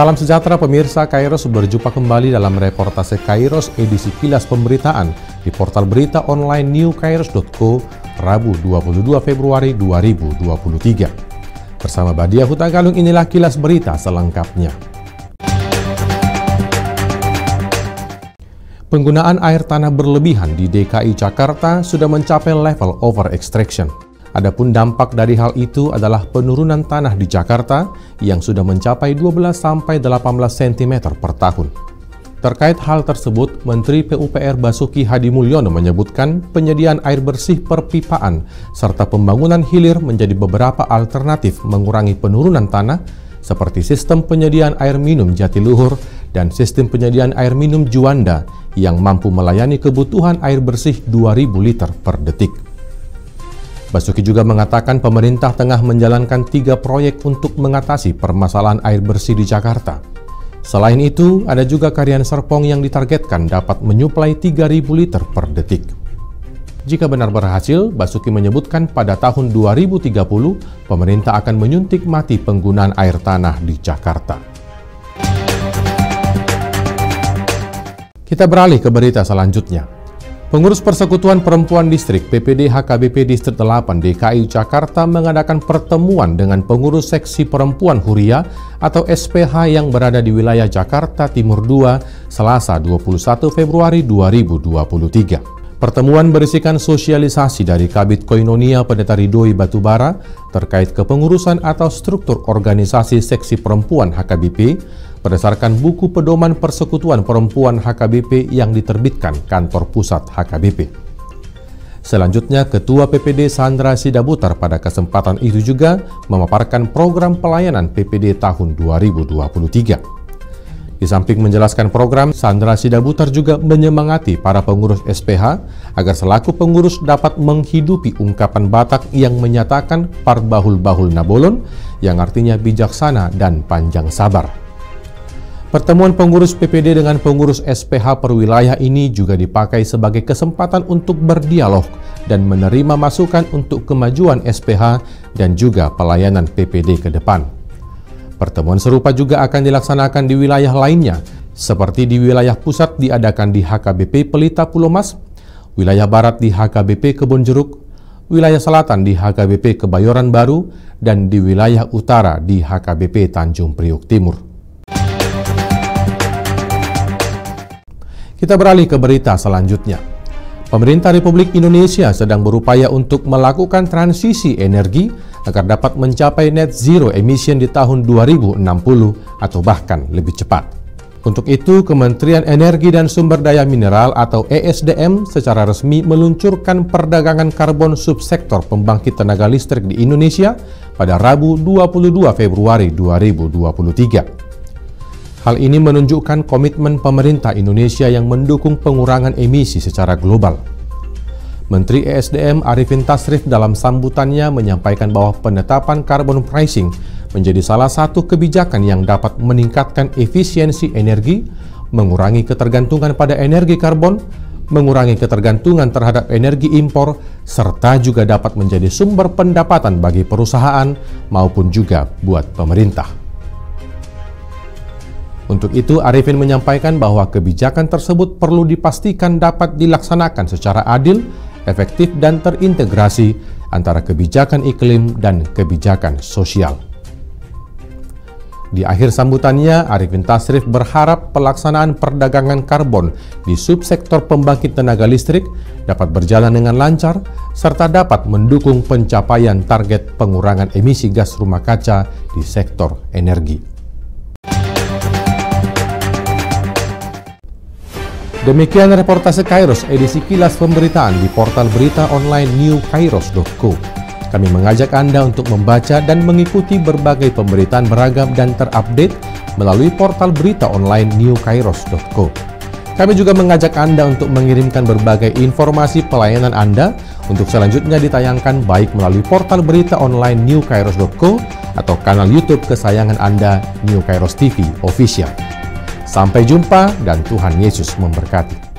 Salam sejahtera pemirsa Kairos, berjumpa kembali dalam reportase Kairos edisi Kilas Pemberitaan di portal berita online newkairos.co, Rabu 22 Februari 2023. Bersama Badia Hutagalung, inilah Kilas Berita selengkapnya. Penggunaan air tanah berlebihan di DKI Jakarta sudah mencapai level over extraction. Adapun dampak dari hal itu adalah penurunan tanah di Jakarta yang sudah mencapai 12-18 cm per tahun. Terkait hal tersebut, Menteri PUPR Basuki Hadimulyono menyebutkan penyediaan air bersih perpipaan serta pembangunan hilir menjadi beberapa alternatif mengurangi penurunan tanah seperti sistem penyediaan air minum Jatiluhur dan sistem penyediaan air minum Juanda yang mampu melayani kebutuhan air bersih 2.000 liter per detik. Basuki juga mengatakan pemerintah tengah menjalankan 3 proyek untuk mengatasi permasalahan air bersih di Jakarta. Selain itu, ada juga Karian Serpong yang ditargetkan dapat menyuplai 3.000 liter per detik. Jika benar berhasil, Basuki menyebutkan pada tahun 2030, pemerintah akan menyuntik mati penggunaan air tanah di Jakarta. Kita beralih ke berita selanjutnya. Pengurus Persekutuan Perempuan Distrik PPD HKBP Distrik 8 DKI Jakarta mengadakan pertemuan dengan pengurus seksi perempuan Huria atau SPH yang berada di wilayah Jakarta Timur 2, Selasa 21 Februari 2023. Pertemuan berisikan sosialisasi dari Kabid Koinonia Pendeta Ridhoi Batubara terkait kepengurusan atau struktur organisasi seksi perempuan HKBP berdasarkan buku pedoman Persekutuan Perempuan HKBP yang diterbitkan kantor pusat HKBP. Selanjutnya, Ketua PPD Sandra Sidabutar pada kesempatan itu juga memaparkan program pelayanan PPD tahun 2023. Di samping menjelaskan program, Sandra Sidabutar juga menyemangati para pengurus SPH agar selaku pengurus dapat menghidupi ungkapan Batak yang menyatakan parbahul-bahul nabolon, yang artinya bijaksana dan panjang sabar. Pertemuan pengurus PPD dengan pengurus SPH perwilayah ini juga dipakai sebagai kesempatan untuk berdialog dan menerima masukan untuk kemajuan SPH dan juga pelayanan PPD ke depan. Pertemuan serupa juga akan dilaksanakan di wilayah lainnya, seperti di wilayah pusat diadakan di HKBP Pelita Pulau Mas, wilayah barat di HKBP Kebon Jeruk, wilayah selatan di HKBP Kebayoran Baru, dan di wilayah utara di HKBP Tanjung Priok Timur. Kita beralih ke berita selanjutnya. Pemerintah Republik Indonesia sedang berupaya untuk melakukan transisi energi agar dapat mencapai net zero emission di tahun 2060 atau bahkan lebih cepat. Untuk itu, Kementerian Energi dan Sumber Daya Mineral atau ESDM secara resmi meluncurkan perdagangan karbon subsektor pembangkit tenaga listrik di Indonesia pada Rabu 22 Februari 2023. Hal ini menunjukkan komitmen pemerintah Indonesia yang mendukung pengurangan emisi secara global. Menteri ESDM Arifin Tasrif dalam sambutannya menyampaikan bahwa penetapan carbon pricing menjadi salah satu kebijakan yang dapat meningkatkan efisiensi energi, mengurangi ketergantungan pada energi karbon, mengurangi ketergantungan terhadap energi impor, serta juga dapat menjadi sumber pendapatan bagi perusahaan maupun juga buat pemerintah. Untuk itu, Arifin menyampaikan bahwa kebijakan tersebut perlu dipastikan dapat dilaksanakan secara adil, efektif, dan terintegrasi antara kebijakan iklim dan kebijakan sosial. Di akhir sambutannya, Arifin Tasrif berharap pelaksanaan perdagangan karbon di subsektor pembangkit tenaga listrik dapat berjalan dengan lancar, serta dapat mendukung pencapaian target pengurangan emisi gas rumah kaca di sektor energi. Demikian reportase Kairos edisi Kilas Pemberitaan di portal berita online newkairos.co. Kami mengajak Anda untuk membaca dan mengikuti berbagai pemberitaan beragam dan terupdate melalui portal berita online newkairos.co. Kami juga mengajak Anda untuk mengirimkan berbagai informasi pelayanan Anda untuk selanjutnya ditayangkan baik melalui portal berita online newkairos.co atau kanal YouTube kesayangan Anda New Kairos TV Official. Sampai jumpa dan Tuhan Yesus memberkati.